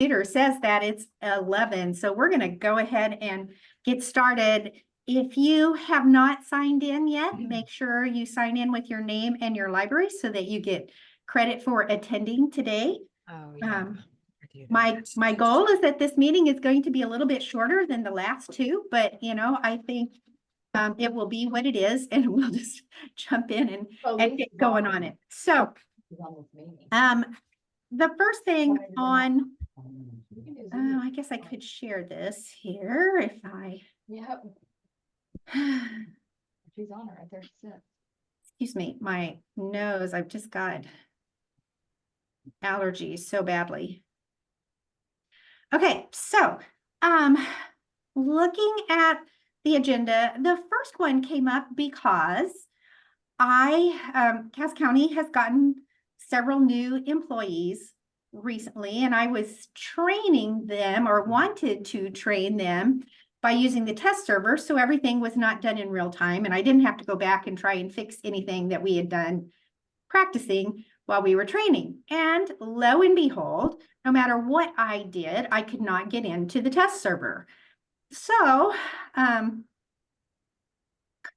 Computer says that it's 11, so we're going to go ahead and get started. If you have not signed in yet, make sure you sign in with your name and your library so that you get credit for attending today. Oh, yeah. My goal is that this meeting is going to be a little bit shorter than the last two, but you know, I think it will be what it is, and we'll just jump in and get going on it. So, the first thing on, oh, I guess I could share this here if I. Yep. She's on it right there. She said. Excuse me, my nose, I've just got allergies so badly. Okay, so looking at the agenda, the first one came up because Cass County has gotten several new employees recently, and I was training them or wanted to train them by using the test server, so everything was not done in real time, and I didn't have to go back and try and fix anything that we had done practicing while we were training. And lo and behold, no matter what I did, I could not get into the test server. So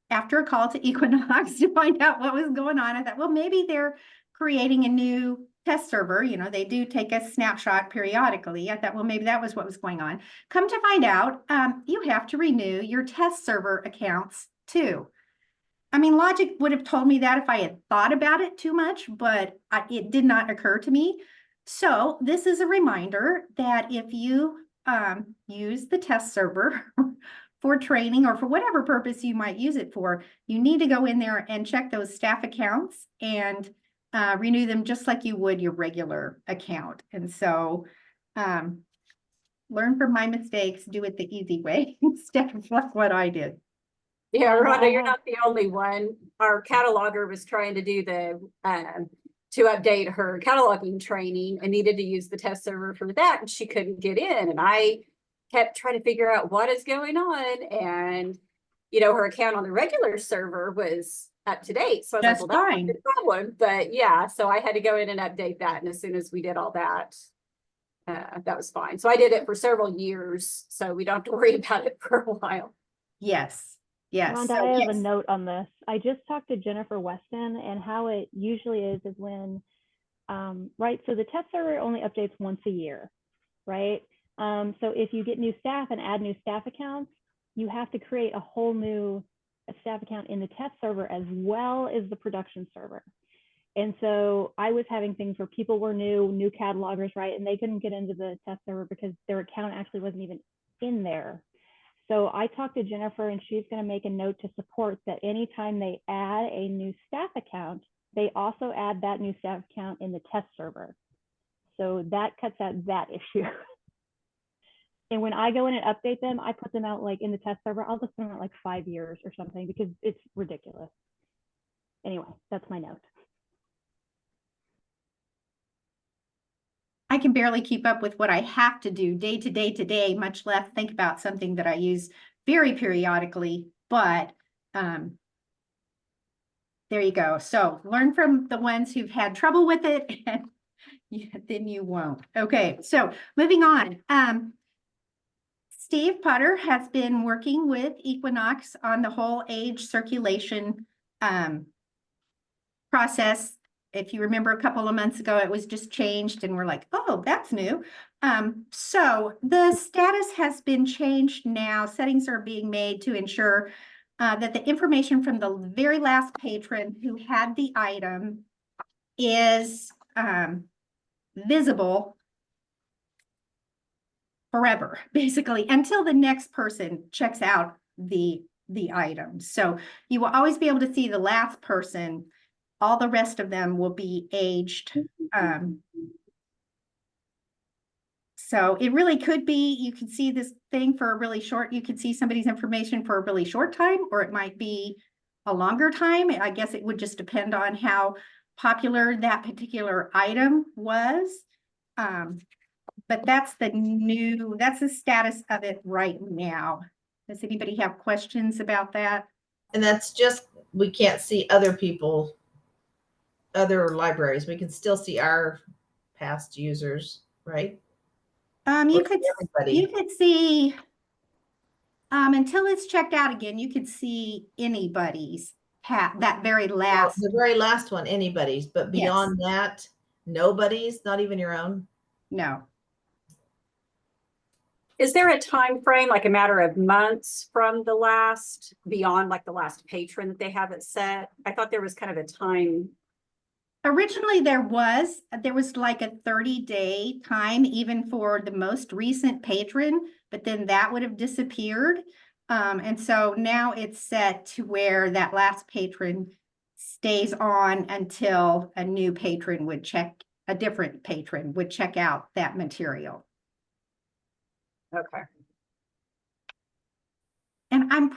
after a call to Equinox to find out what was going on, I thought, well, maybe they're creating a new test server. You know, they do take a snapshot periodically. I thought, well, maybe that was what was going on. Come to find out, you have to renew your test server accounts too. I mean, logic would have told me that if I had thought about it too much, but it did not occur to me. So this is a reminder that if you use the test server for training or for whatever purpose you might use it for, you need to go in there and check those staff accounts and renew them just like you would your regular account. And so learn from my mistakes, do it the easy way instead of like what I did. Yeah, Rhonda, you're not the only one. Our cataloger was trying to do the to update her cataloging training and needed to use the test server for that, and she couldn't get in. And I kept trying to figure out what is going on. And you know, her account on the regular server was up to date. So I was That's like, well, that's fine. not a problem. But yeah, so I had to go in and update that. And as soon as we did all that, that was fine. So I did it for several years, so we don't have to worry about it for a while. Yes. Yes. Rhonda, I have a note on this. I just talked to Jennifer Weston, and how it usually is when, right, so the test server only updates once a year, right? So if you get new staff and add new staff accounts, you have to create a whole new staff account in the test server as well as the production server. And so I was having things where people were new catalogers, right? And they couldn't get into the test server because their account actually wasn't even in there. So I talked to Jennifer, and she's going to make a note to support that anytime they add a new staff account, they also add that new staff account in the test server. So that cuts out that issue. And when I go in and update them, I put them out like in the test server. I'll just put them out like 5 years or something because it's ridiculous. Anyway, that's my note. I can barely keep up with what I have to do day to day, much less think about something that I use very periodically, but there you go. So learn from the ones who've had trouble with it, and then you won't. Okay, so moving on. Steve Potter has been working with Equinox on the whole age circulation process. If you remember a couple of months ago, it was just changed and we're like, oh, that's new. So the status has been changed now. Settings are being made to ensure that the information from the very last patron who had the item is visible forever, basically, until the next person checks out the item. So you will always be able to see the last person. All the rest of them will be aged. So it really could be, you can see this thing for a really short, you could see somebody's information for a really short time, or it might be a longer time. I guess it would just depend on how popular that particular item was. But that's the status of it right now. Does anybody have questions about that? And that's just, we can't see other people, other libraries. We can still see our past users, right? You Or could, everybody? you could see, until it's checked out again, you could see anybody's that very Well, last, the very last one, anybody's, but Yes. beyond that, nobody's, not even your own. no. Is there a time frame, like a matter of months from the last, beyond like the last patron that they have it set? I thought there was kind of a time. Originally, there was like a 30-day time even for the most recent patron, but then that would have disappeared. And so now it's set to where that last patron stays on until a new patron would a different patron would check out that material. Okay. And I'm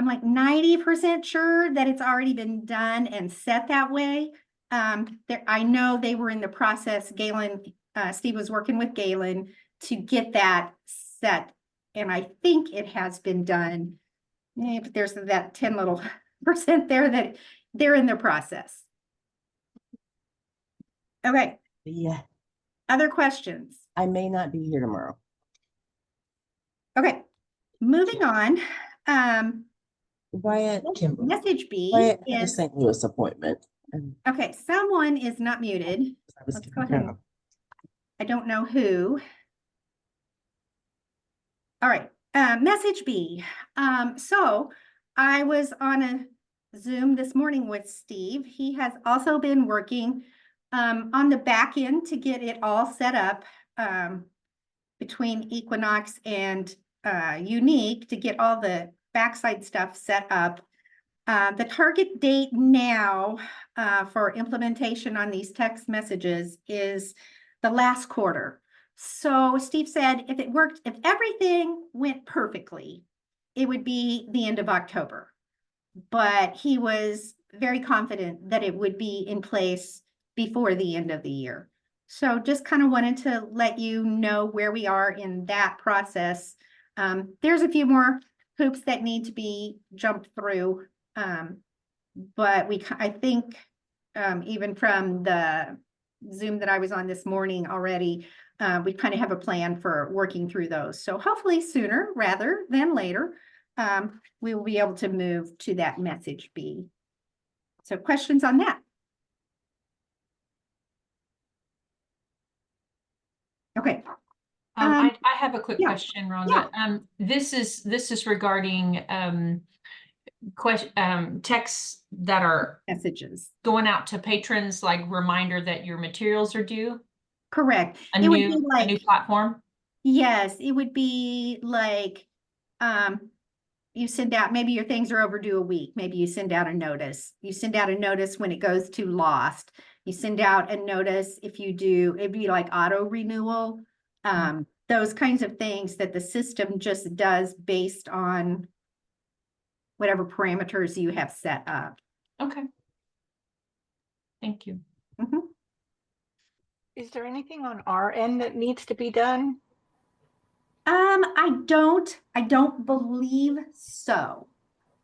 like 90% sure that it's already been done and set that way. I know they were in the process, Galen, Steve was working with Galen to get that set. And I think it has been done. But there's that 10 little percent there that they're in the process. Okay, Yeah, other questions? I may not be here tomorrow. Okay, moving on. Wyatt, Kimberly. Message B Wyatt had a is, St. Louis appointment. And okay, someone is not muted. I was Let's go ahead. gonna- I don't know who. All right, message B. So I was on a Zoom this morning with Steve. He has also been working on the back end to get it all set up between Equinox and Unique to get all the backside stuff set up. The target date now for implementation on these text messages is the last quarter. So Steve said if it worked, if everything went perfectly, it would be the end of October. But he was very confident that it would be in place before the end of the year. So just kind of wanted to let you know where we are in that process. There's a few more hoops that need to be jumped through. But I think even from the Zoom that I was on this morning already, we kind of have a plan for working through those. So hopefully sooner rather than later, we will be able to move to that message B. So questions on that? Okay. I have a quick yeah, question, Rhonda. This is regarding texts that are Messages. going out to patrons, like reminder that your materials are due. Correct. A It would new be like, a new platform. yes, it would be like, you send out, maybe your things are overdue a week. Maybe you send out a notice. You send out a notice when it goes to lost. You send out a notice if you do, it'd be like auto renewal. Those kinds of things that the system just does based on whatever parameters you have set up. Okay. Thank you. Mhm. Is there anything on our end that needs to be done? I don't believe so.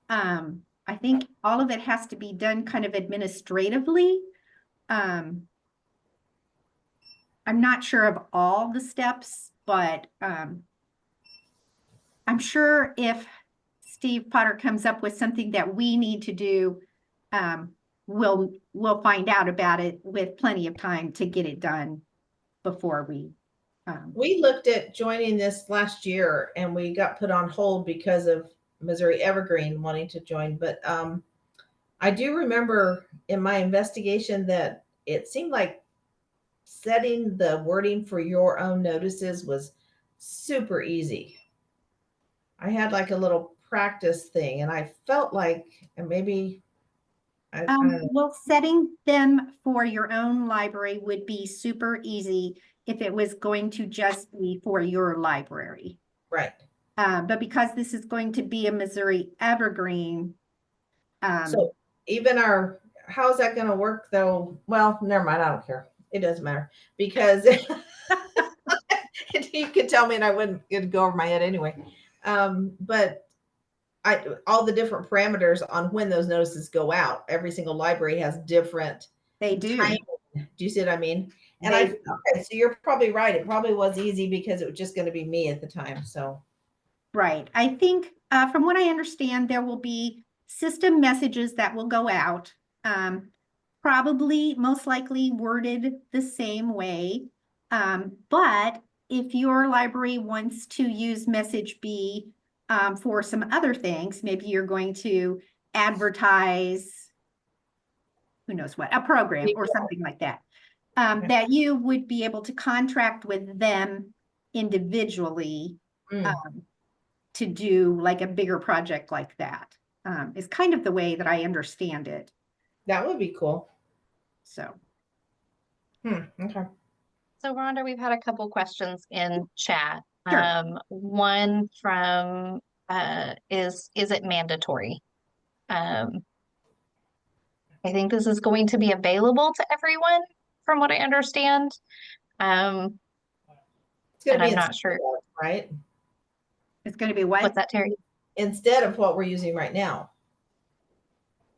I think all of it has to be done kind of administratively. I'm not sure of all the steps, but I'm sure if Steve Potter comes up with something that we need to do, we'll find out about it with plenty of time to get it done before we. We looked at joining this last year and we got put on hold because of Missouri Evergreen wanting to join. But I do remember in my investigation that it seemed like setting the wording for your own notices was super easy. I had like a little practice thing and I felt like, and maybe I don't know. Well, setting them for your own library would be super easy if it was going to just be for your library. Right. But because this is going to be a Missouri Evergreen. So even how's that going to work though? Well, never mind. I don't care. It doesn't matter because you could tell me and I wouldn't, it'd go over my head anyway. But all the different parameters on when those notices go out, every single library has different they do. timing. Do you see what I mean? And okay, so you're probably right. It probably was easy because it was just going to be me at the time. So, Right. I think, from what I understand, there will be system messages that will go out. Probably most likely worded the same way. But if your library wants to use message B, for some other things, maybe you're going to advertise, who knows what, a program or something like that. That you would be able to contract with them individually, mm, to do like a bigger project like that, is kind of the way that I understand it. that would be cool. So, Okay. So Rhonda, we've had a couple questions in chat. Sure. One from is it mandatory? I think this is going to be available to everyone, from what I understand. It's going And to be I'm not sure. right? it's going to be what? What's that, Terry? Instead of what we're using right now.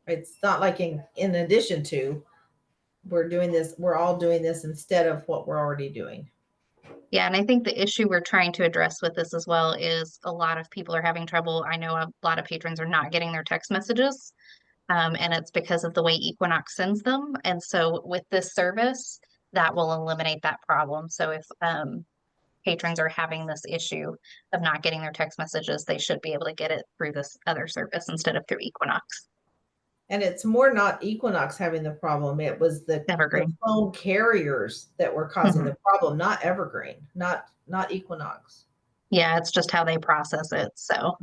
It's not like in addition to, we're all doing this instead of what we're already doing. Yeah, and I think the issue we're trying to address with this as well is a lot of people are having trouble. I know a lot of patrons are not getting their text messages, and it's because of the way Equinox sends them. And so with this service, that will eliminate that problem. So if patrons are having this issue of not getting their text messages, they should be able to get it through this other service instead of through Equinox. And it's more not Equinox having the problem. It was the Evergreen. phone carriers that were causing the problem, not Evergreen, not Equinox. Yeah, it's just how they process it. So,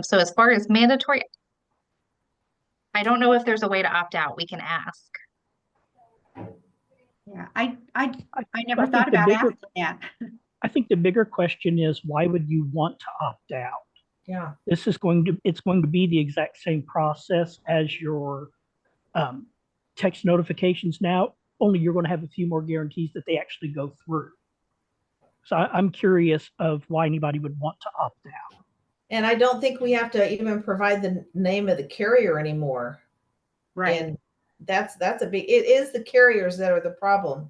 so as far as mandatory, I don't know if there's a way to opt out. We can ask. Yeah, I never think thought the about bigger- asking that. I think the bigger question is, why would you want to opt out? Yeah. It's going to be the exact same process as your text notifications now, only you're going to have a few more guarantees that they actually go through. So I'm curious of why anybody would want to opt out. And I don't think we have to even provide the name of the carrier anymore. Right. And that's it is the carriers that are the problem,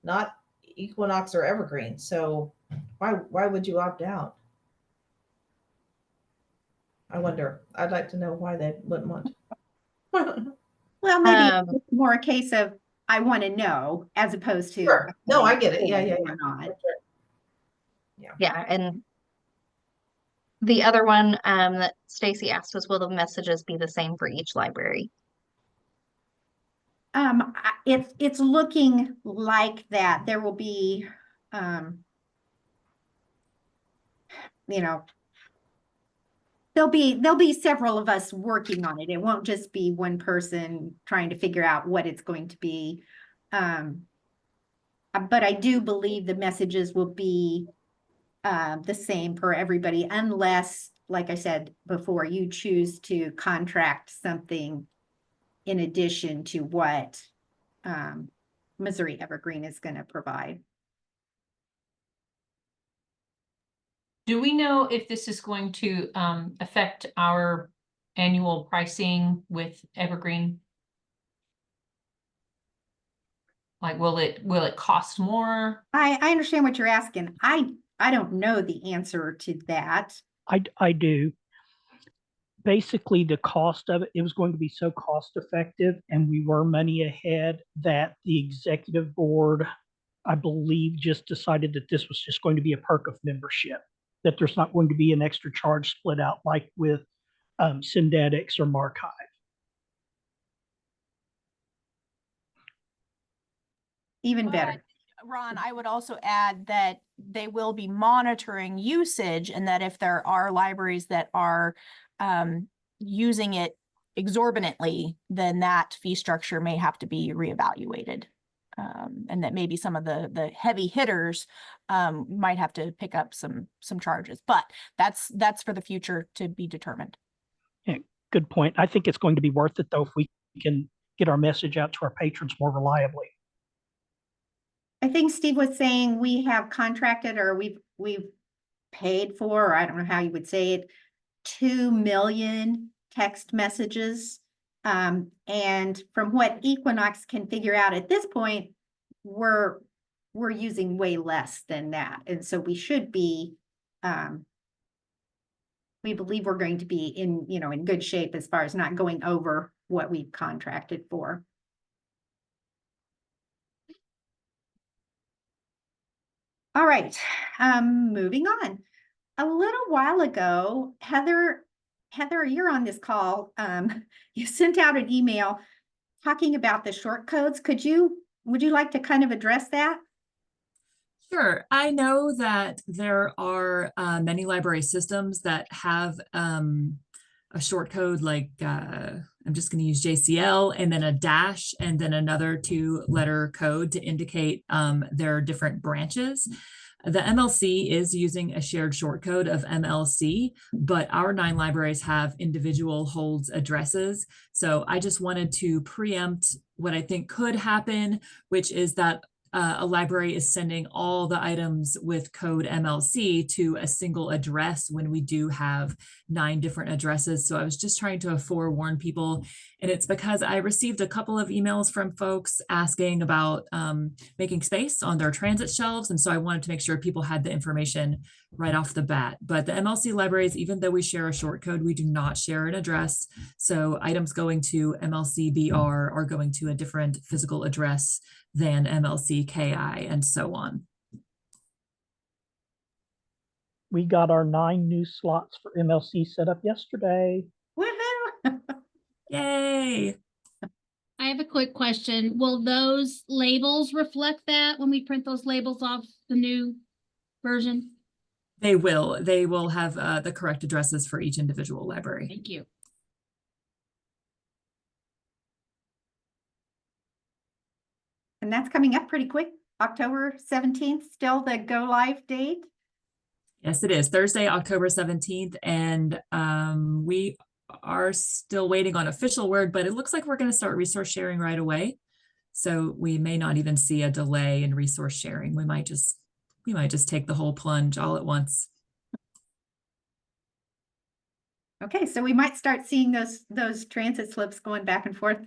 not Equinox or Evergreen. So why would you opt out? I wonder. I'd like to know why they wouldn't want. Well, maybe it's more a case of, I want to know, as opposed to. Sure. No, I get it. Yeah. Or not. Yeah, and the other one that Stacy asked was, will the messages be the same for each library? It's looking like that. There will be, you know, there'll be several of us working on it. It won't just be one person trying to figure out what it's going to be. But I do believe the messages will be the same for everybody, unless, like I said before, you choose to contract something in addition to what Missouri Evergreen is going to provide. Do we know if this is going to affect our annual pricing with Evergreen? Like, will it cost more? I understand what you're asking. I don't know the answer to that. I do. Basically, the cost of it was going to be so cost effective, and we were money ahead, that the executive board, I believe, just decided that this was just going to be a perk of membership, that there's not going to be an extra charge split out like with Syndetics or Marchive. Even better. Ron, I would also add that they will be monitoring usage, and that if there are libraries that are using it exorbitantly, then that fee structure may have to be reevaluated. And that maybe some of the heavy hitters might have to pick up some charges, but that's for the future to be determined. Yeah, good point. I think it's going to be worth it, though, if we can get our message out to our patrons more reliably. I think Steve was saying we have contracted, or we've paid for, or I don't know how you would say it, 2 million text messages. And from what Equinox can figure out at this point, we're using way less than that. And so we should be, we believe we're going to be in, in good shape as far as not going over what we've contracted for. All right, moving on. A little while ago, Heather, you're on this call. You sent out an email talking about the short codes. Would you like to kind of address that? Sure. I know that there are many library systems that have a short code like I'm just going to use JCL and then a dash and then another 2-letter code to indicate their different branches. The MLC is using a shared short code of MLC, but our 9 libraries have individual holds addresses. So I just wanted to preempt what I think could happen, which is that a library is sending all the items with code MLC to a single address when we do have 9 different addresses. So I was just trying to forewarn people. And it's because I received a couple of emails from folks asking about making space on their transit shelves. And so I wanted to make sure people had the information right off the bat. But the MLC libraries, even though we share a short code, we do not share an address. So items going to MLC BR are going to a different physical address than MLC KI and so on. We got our 9 new slots for MLC set up yesterday. Woohoo! Yay! I have a quick question. Will those labels reflect that when we print those labels off the new version? They will. They will have the correct addresses for each individual library. Thank you. And that's coming up pretty quick. October 17th, still the go live date. Yes, it is Thursday, October 17th. And we are still waiting on official word, but it looks like we're going to start resource sharing right away. So we may not even see a delay in resource sharing. We might just take the whole plunge all at once. Okay, so we might start seeing those transit slips going back and forth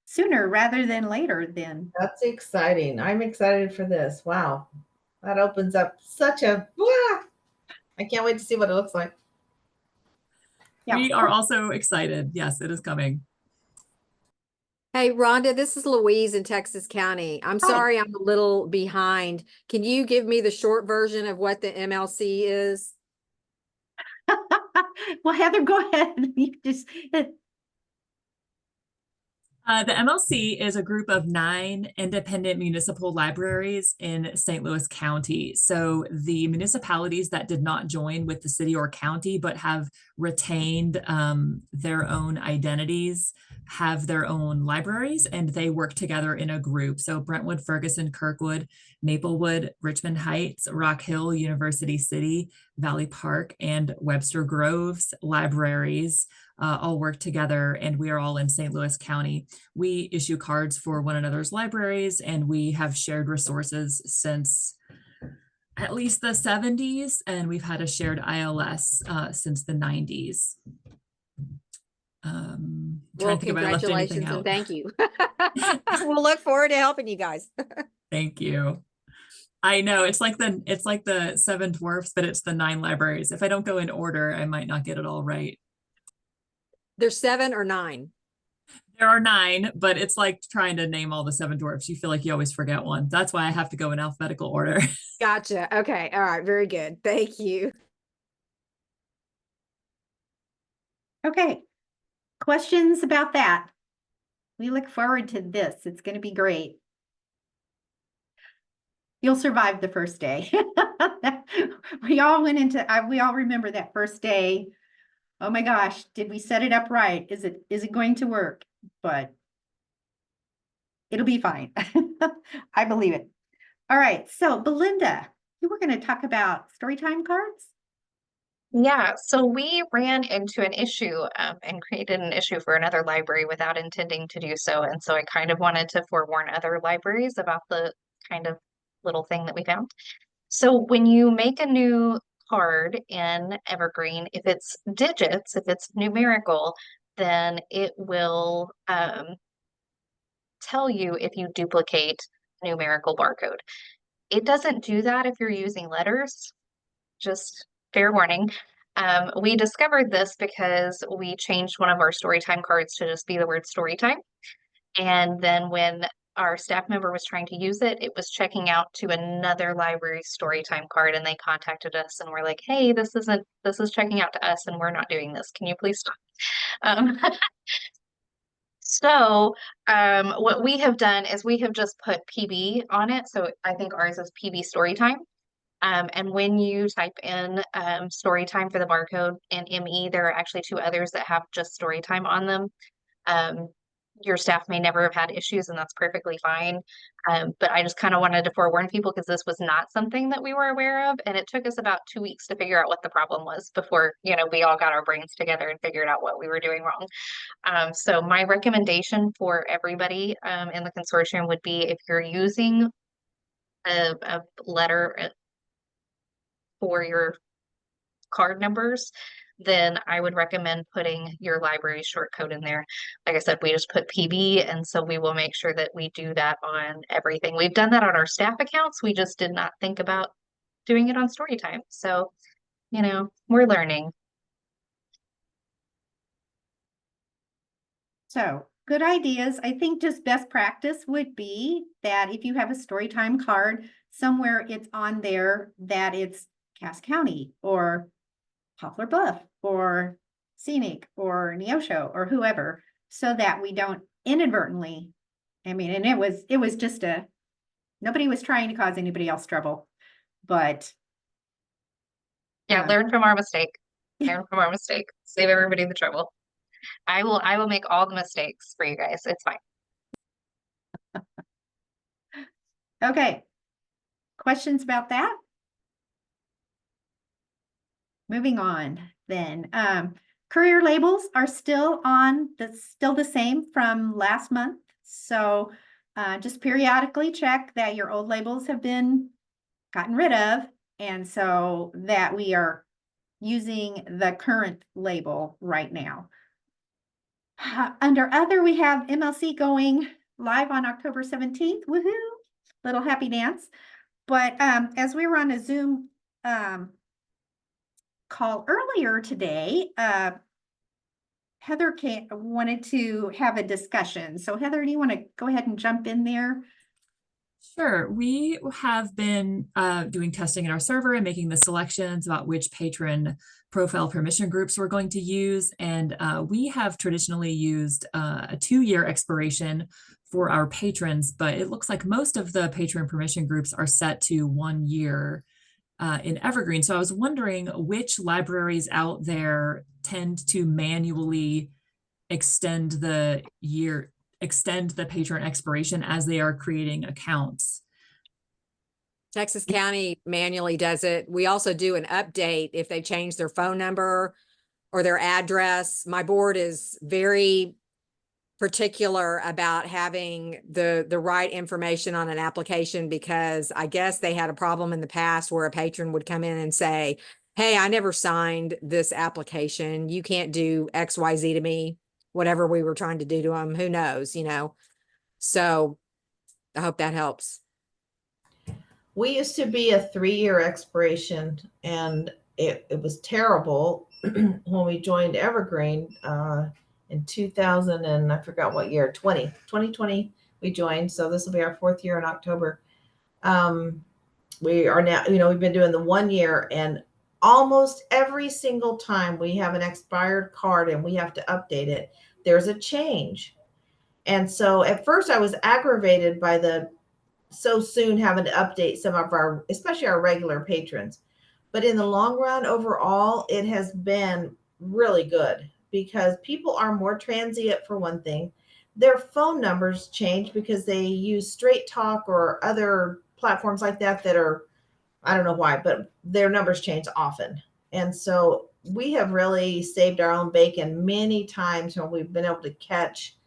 sooner rather than later then. That's exciting. I'm excited for this. Wow. That opens up such a, I can't wait to see what it looks like. Yeah. We are also excited. Yes, it is coming. Hey, Rhonda, this is Louise in Texas County. I'm Hi. sorry I'm a little behind. Can you give me the short version of what the MLC is? Well, Heather, go ahead. You just The MLC is a group of 9 independent municipal libraries in St. Louis County. So the municipalities that did not join with the city or county, but have retained their own identities, have their own libraries, and they work together in a group. So Brentwood, Ferguson, Kirkwood, Maplewood, Richmond Heights, Rock Hill, University City, Valley Park, and Webster Groves libraries all work together, and we are all in St. Louis County. We issue cards for one another's libraries, and we have shared resources since at least the 70s, and we've had a shared ILS since the 90s. Well, congratulations and thank you. We'll look forward to helping you guys. Thank you. I know it's like the 7 dwarfs, but it's the 9 libraries. If I don't go in order, I might not get it all right. There's 7 or 9? There are 9, but it's like trying to name all the 7 dwarfs. You feel like you always forget one. That's why I have to go in alphabetical order. Gotcha. Okay. All right. Very good. Thank you. okay. Questions about that? We look forward to this. It's going to be great. You'll survive the first day. We all remember that first day. Oh my gosh, did we set it up right? Is it going to work? But it'll be fine. I believe it. All right, so Belinda, you were going to talk about storytime cards? Yeah, so we ran into an issue and created an issue for another library without intending to do so. And so I kind of wanted to forewarn other libraries about the kind of little thing that we found. So when you make a new card in Evergreen, if it's digits, if it's numerical, then it will tell you if you duplicate numerical barcode. It doesn't do that if you're using letters, just fair warning. We discovered this because we changed one of our storytime cards to just be the word storytime. And then when our staff member was trying to use it, it was checking out to another library storytime card, and they contacted us and were like, hey, this is checking out to us and we're not doing this. Can you please stop? So what we have done is we have just put PB on it. So I think ours is PB Storytime. And when you type in Storytime for the barcode and ME, there are actually two others that have just Storytime on them. Your staff may never have had issues, and that's perfectly fine. But I just kind of wanted to forewarn people because this was not something that we were aware of. And it took us about 2 weeks to figure out what the problem was before, we all got our brains together and figured out what we were doing wrong. So my recommendation for everybody in the consortium would be, if you're using a letter for your card numbers, then I would recommend putting your library short code in there. Like I said, we just put PB, and so we will make sure that we do that on everything. We've done that on our staff accounts. We just did not think about doing it on Storytime. So, we're learning. So good ideas. I think just best practice would be that if you have a Storytime card, somewhere it's on there that it's Cass County or Poplar Bluff or Scenic or Neosho or whoever, so that we don't inadvertently, and it was just nobody was trying to cause anybody else trouble, but. Yeah, learn from our mistake. Learn from our mistake. Save everybody the trouble. I will make all the mistakes for you guys. It's fine. Okay. Questions about that? Moving on then. Courier labels are still the same from last month. So just periodically check that your old labels have been gotten rid of, and so that we are using the current label right now. Under other, we have MLC going live on October 17th. Woohoo! Little happy dance. But as we were on a Zoom call earlier today, Heather wanted to have a discussion. So Heather, do you want to go ahead and jump in there? Sure. We have been doing testing in our server and making the selections about which patron profile permission groups we're going to use. And we have traditionally used a 2-year expiration for our patrons, but it looks like most of the patron permission groups are set to 1 year in Evergreen. So I was wondering which libraries out there tend to manually extend the patron expiration as they are creating accounts. Texas County manually does it. We also do an update if they change their phone number or their address. My board is very particular about having the right information on an application, because I guess they had a problem in the past where a patron would come in and say, hey, I never signed this application. You can't do XYZ to me, whatever we were trying to do to them. Who knows, So I hope that helps. We used to be a 3-year expiration, and it was terrible when we joined Evergreen in 2000, and I forgot what year, 2020 we joined. So this will be our 4th year in October. We are now, we've been doing the 1 year, and almost every single time we have an expired card and we have to update it, there's a change. And so at first I was aggravated by so soon having to update some of our, especially our regular patrons. But in the long run, overall, it has been really good, because people are more transient for one thing. Their phone numbers change because they use Straight Talk or other platforms like that are, I don't know why, but their numbers change often. And so we have really saved our own bacon many times when we've been able to catch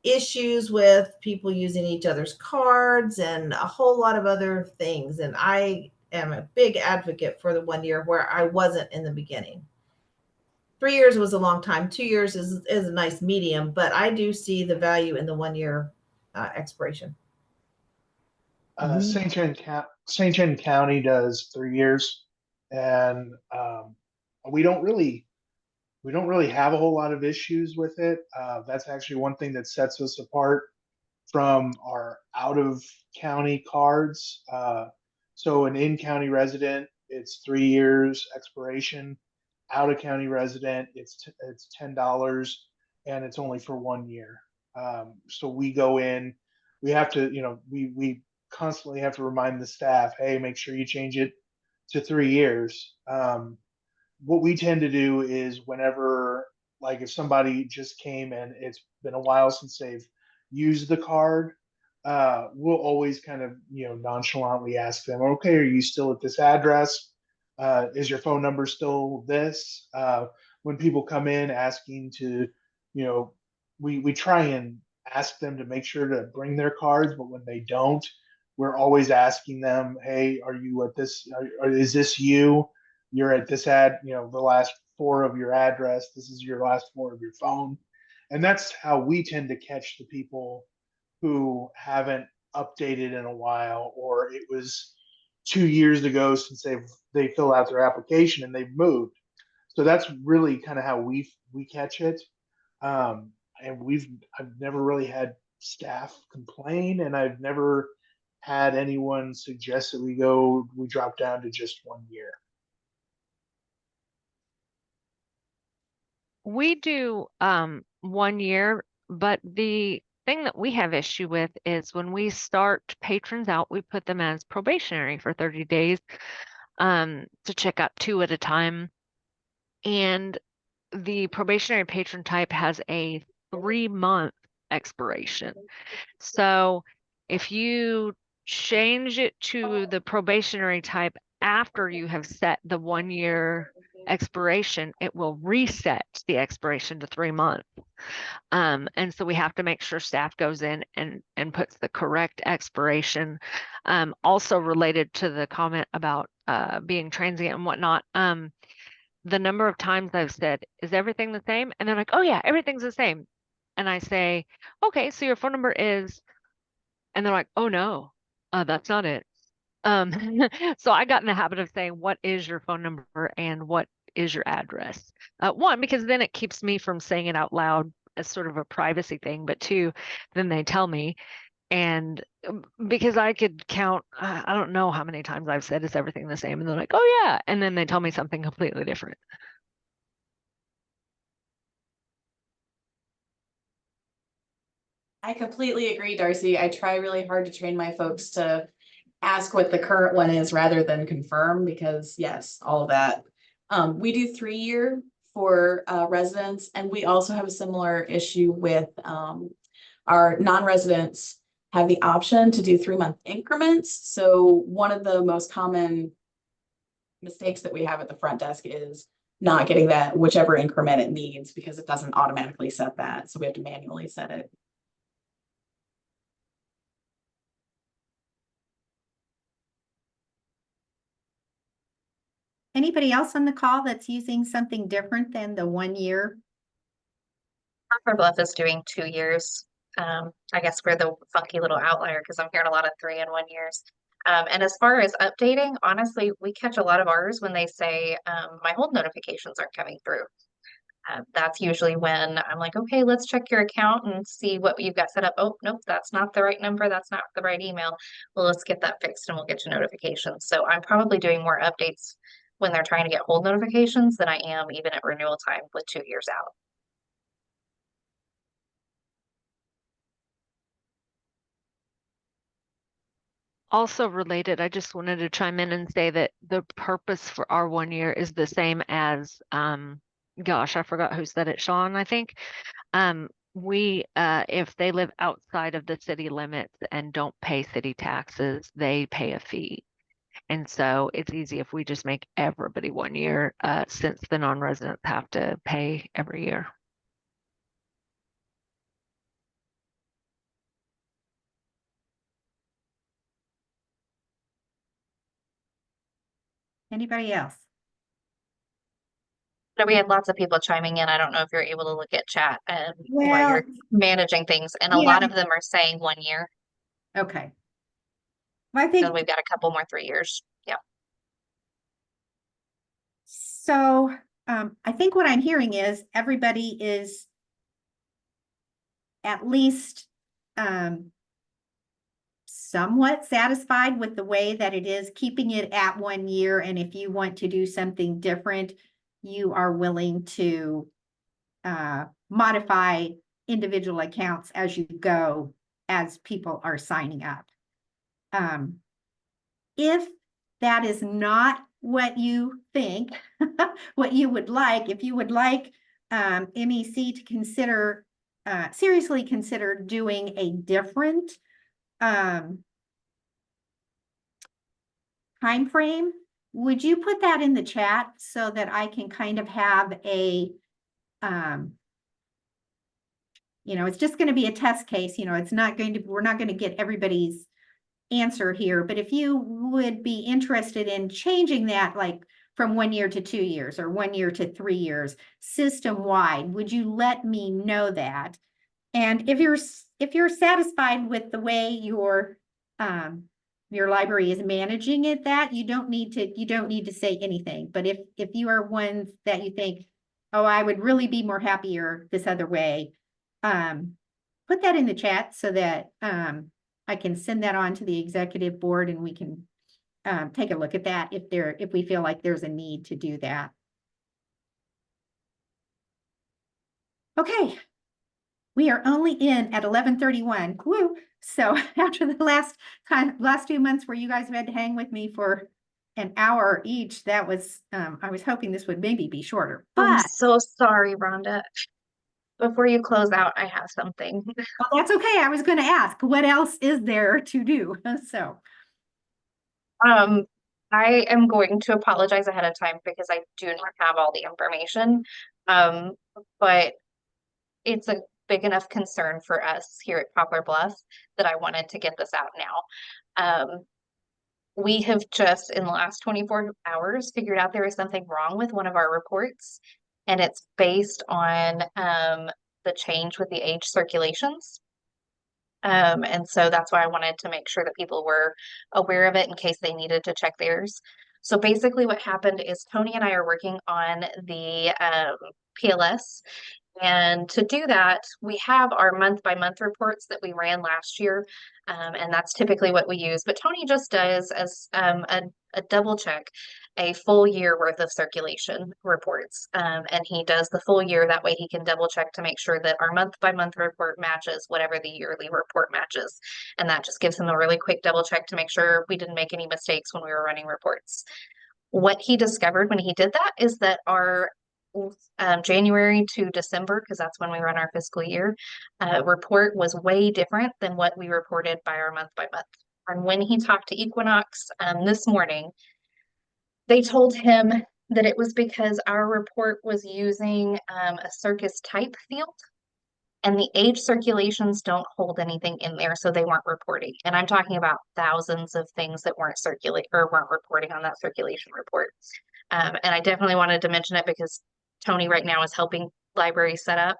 issues with people using each other's cards and a whole lot of other things. And I am a big advocate for the 1 year, where I wasn't in the beginning. 3 years was a long time. 2 years is a nice medium, but I do see the value in the 1 year expiration. St. John County does 3 years, and we don't really have a whole lot of issues with it. That's actually one thing that sets us apart from our out of county cards. So an in county resident, it's 3 years expiration. Out of county resident, it's $10, and it's only for 1 year. So we go in, we have to, we constantly have to remind the staff, hey, make sure you change it to 3 years. What we tend to do is whenever, like, if somebody just came and it's been a while since they've used the card, we'll always kind of, nonchalantly ask them, okay, are you still at this address? Is your phone number still this? When people come in asking to, we try and ask them to make sure to bring their cards, but when they don't, we're always asking them, hey, are you at this, is this you? You're at this the last four of your address. This is your last four of your phone. And that's how we tend to catch the people who haven't updated in a while, or it was 2 years ago since they fill out their application and they've moved. So that's really kind of how we catch it. And I've never really had staff complain, and I've never had anyone suggest that we drop down to just 1 year. We do 1 year, but the thing that we have issue with is when we start patrons out, we put them as probationary for 30 days to check out 2 at a time. And the probationary patron type has a 3-month expiration. So if you change it to the probationary type after you have set the 1-year expiration, it will reset the expiration to 3 months. And so we have to make sure staff goes in and puts the correct expiration. Also related to the comment about being transient and whatnot, the number of times I've said, is everything the same? And they're like, oh yeah, everything's the same. And I say, okay, so your phone number is, and they're like, oh no, that's not it. So I got in the habit of saying, what is your phone number and what is your address? One, because then it keeps me from saying it out loud as sort of a privacy thing, but 2, then they tell me. And because I could count, I don't know how many times I've said, is everything the same? And they're like, oh yeah. And then they tell me something completely different. I completely agree, Darcy. I try really hard to train my folks to ask what the current one is rather than confirm, because yes, all of that. We do 3-year for residents, and we also have a similar issue with our non-residents have the option to do 3-month increments. So one of the most common mistakes that we have at the front desk is not getting that whichever increment it needs, because it doesn't automatically set that. So we have to manually set it. Anybody else on the call that's using something different than the 1 year? Copper Bluff is doing 2 years. I guess we're the funky little outlier because I'm hearing a lot of 3 and 1 years. And as far as updating, honestly, we catch a lot of ours when they say my hold notifications aren't coming through. That's usually when I'm like, okay, let's check your account and see what you've got set up. Oh, nope, that's not the right number. That's not the right email. Well, let's get that fixed and we'll get you notifications. So I'm probably doing more updates when they're trying to get hold notifications than I am even at renewal time with 2 years out. Also related, I just wanted to chime in and say that the purpose for our 1 year is the same as, gosh, I forgot who said it, Sean, I think. If they live outside of the city limits and don't pay city taxes, they pay a fee. And so it's easy if we just make everybody 1 year, since the non-residents have to pay every year. Anybody else? So we had lots of people chiming in. I don't know if you're able to look at chat while Well, you're managing things. And a yeah. lot of them are saying 1 year. Okay. I think So we've got a couple more 3 years. Yeah. so. I think what I'm hearing is everybody is at least somewhat satisfied with the way that it is, keeping it at 1 year. And if you want to do something different, you are willing to modify individual accounts as you go, as people are signing up. If that is not what you think, what you would like, if you would like MEC to consider, seriously consider doing a different time frame, would you put that in the chat so that I can kind of have a, it's just going to be a test case, it's not going to, we're not going to get everybody's answer here, but if you would be interested in changing that, like from 1 year to 2 years or 1 year to 3 years, system wide, would you let me know that? And if you're satisfied with the way your library is managing it, that you don't need to say anything. But if you are ones that you think, oh, I would really be more happier this other way, put that in the chat so that I can send that on to the executive board and we can take a look at that if we feel like there's a need to do that. Okay. We are only in at 11:31. Woo! So after the last 2 months where you guys have had to hang with me for an hour each, that was I was hoping this would maybe be shorter. I'm But so sorry, Rhonda. Before you close out, I have something. that's okay. I was going to ask, what else is there to do? So I am going to apologize ahead of time because I do not have all the information. But it's a big enough concern for us here at Poplar Bluff that I wanted to get this out now. We have just in the last 24 hours figured out there is something wrong with one of our reports, and it's based on the change with the age circulations. And so that's why I wanted to make sure that people were aware of it in case they needed to check theirs. So basically what happened is Tony and I are working on the PLS. And to do that, we have our month-by-month reports that we ran last year, and that's typically what we use. But Tony just does as a double check a full year worth of circulation reports, and he does the full year. That way he can double check to make sure that our month-by-month report matches whatever the yearly report matches. And that just gives him a really quick double check to make sure we didn't make any mistakes when we were running reports. What he discovered when he did that is that our January to December, because that's when we run our fiscal year, report was way different than what we reported by our month by month. And when he talked to Equinox this morning, they told him that it was because our report was using a circus type field, and the age circulations don't hold anything in there, so they weren't reporting. And I'm talking about thousands of things that weren't reporting on that circulation report. And I definitely wanted to mention it because Tony right now is helping libraries set up.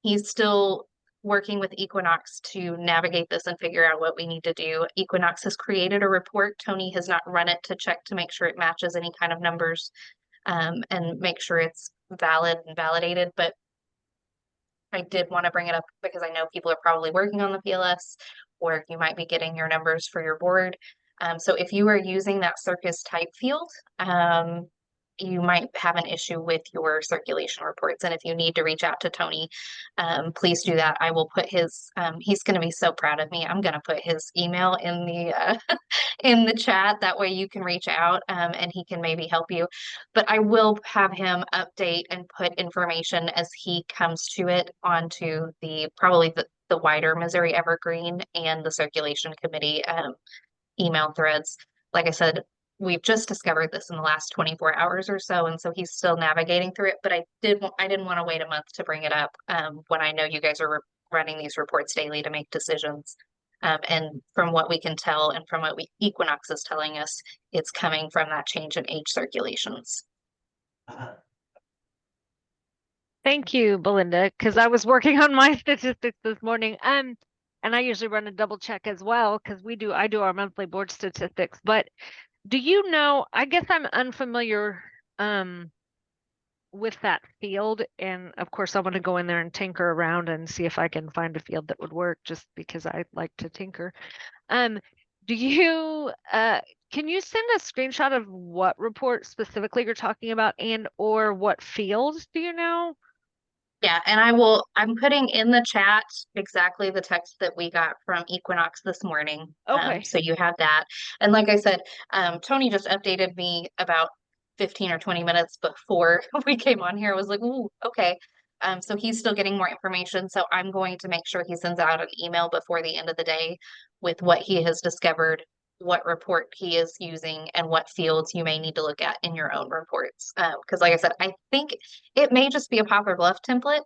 He's still working with Equinox to navigate this and figure out what we need to do. Equinox has created a report. Tony has not run it to check to make sure it matches any kind of numbers and make sure it's valid and validated. But I did want to bring it up because I know people are probably working on the PLS, or you might be getting your numbers for your board. So if you are using that circus type field, you might have an issue with your circulation reports. And if you need to reach out to Tony, please do that. I will put his, he's going to be so proud of me. I'm going to put his email in the, in the chat. That way you can reach out and he can maybe help you. But I will have him update and put information as he comes to it onto probably the wider Missouri Evergreen and the circulation committee email threads. Like I said, we've just discovered this in the last 24 hours or so, and so he's still navigating through it. But I didn't want to wait a month to bring it up when I know you guys are running these reports daily to make decisions. And from what we can tell, and from what Equinox is telling us, it's coming from that change in age circulations. Thank you, Belinda, because I was working on my statistics this morning. and I usually run a double check as well because I do our monthly board statistics. But do you know, I guess I'm unfamiliar with that field, and of course I want to go in there and tinker around and see if I can find a field that would work, just because I like to tinker. Do you can you send a screenshot of what report specifically you're talking about, and or what fields, do you know? Yeah, and I'm putting in the chat exactly the text that we got from Equinox this morning. Okay. So you have that. And like I said, Tony just updated me about 15 or 20 minutes before we came on here. I was like, ooh, okay. So he's still getting more information. So I'm going to make sure he sends out an email before the end of the day with what he has discovered, what report he is using, and what fields you may need to look at in your own reports. Because like I said, I think it may just be a Poplar Bluff template.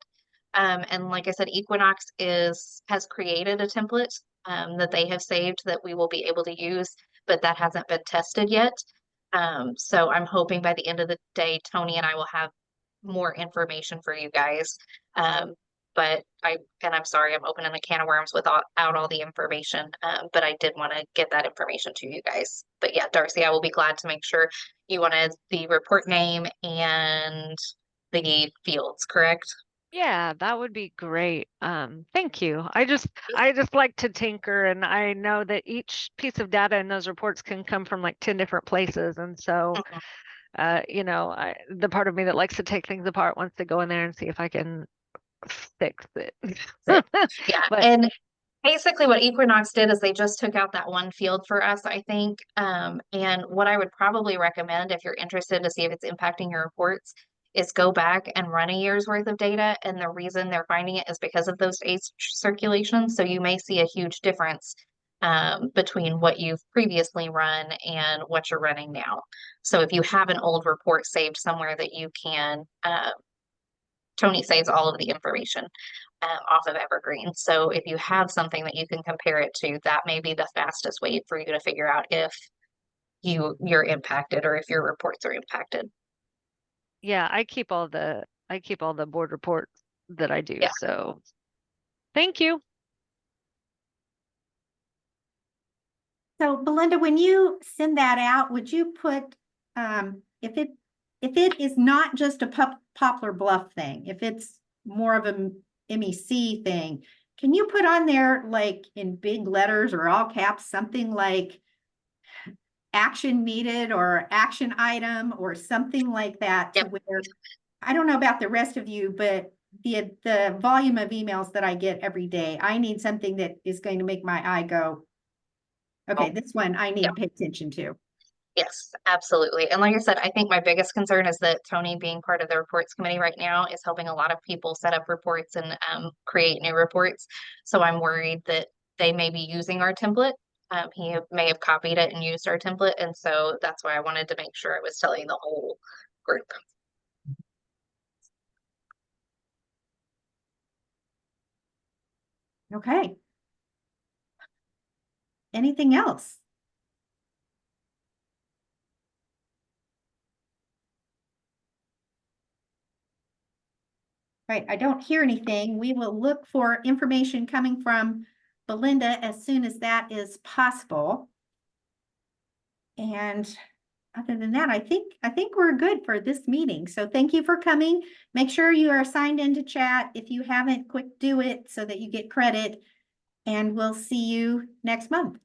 And like I said, Equinox has created a template that they have saved that we will be able to use, but that hasn't been tested yet. So I'm hoping by the end of the day, Tony and I will have more information for you guys. But I'm sorry, I'm opening a can of worms without all the information. But I did want to get that information to you guys. But yeah, Darcy, I will be glad to make sure you wanted the report name and the fields, correct? Yeah, that would be great. Thank you. I just like to tinker, and I know that each piece of data in those reports can come from like 10 different places. And so, you know, the part of me that likes to take things apart wants to go in there and see if I can fix it. Yeah, But and basically what Equinox did is they just took out that one field for us, I think. And what I would probably recommend if you're interested to see if it's impacting your reports is go back and run a year's worth of data. And the reason they're finding it is because of those age circulations. So you may see a huge difference between what you've previously run and what you're running now. So if you have an old report saved somewhere that you can, Tony saves all of the information off of Evergreen. So if you have something that you can compare it to, that may be the fastest way for you to figure out if you're impacted or if your reports are impacted. yeah, I keep all the board reports that I do. Yeah. So thank you. So Belinda, when you send that out, would you put, if it is not just a Poplar Bluff thing, if it's more of a MEC thing, can you put on there like in big letters or all caps, something like action needed or action item or something like that to where, I don't know about the rest of you, but the volume of emails that I get every day, I need something that is going to make my eye go, okay, this one I need to pay attention to. Yes, absolutely. And like I said, I think my biggest concern is that Tony being part of the reports committee right now is helping a lot of people set up reports and create new reports. So I'm worried that they may be using our template. He may have copied it and used our template. And so that's why I wanted to make sure I was telling the whole group. Okay. Anything else? Right, I don't hear anything. We will look for information coming from Belinda as soon as that is possible. And other than that, I think we're good for this meeting. So thank you for coming. Make sure you are signed into chat. If you haven't, quick do it so that you get credit. And we'll see you next month.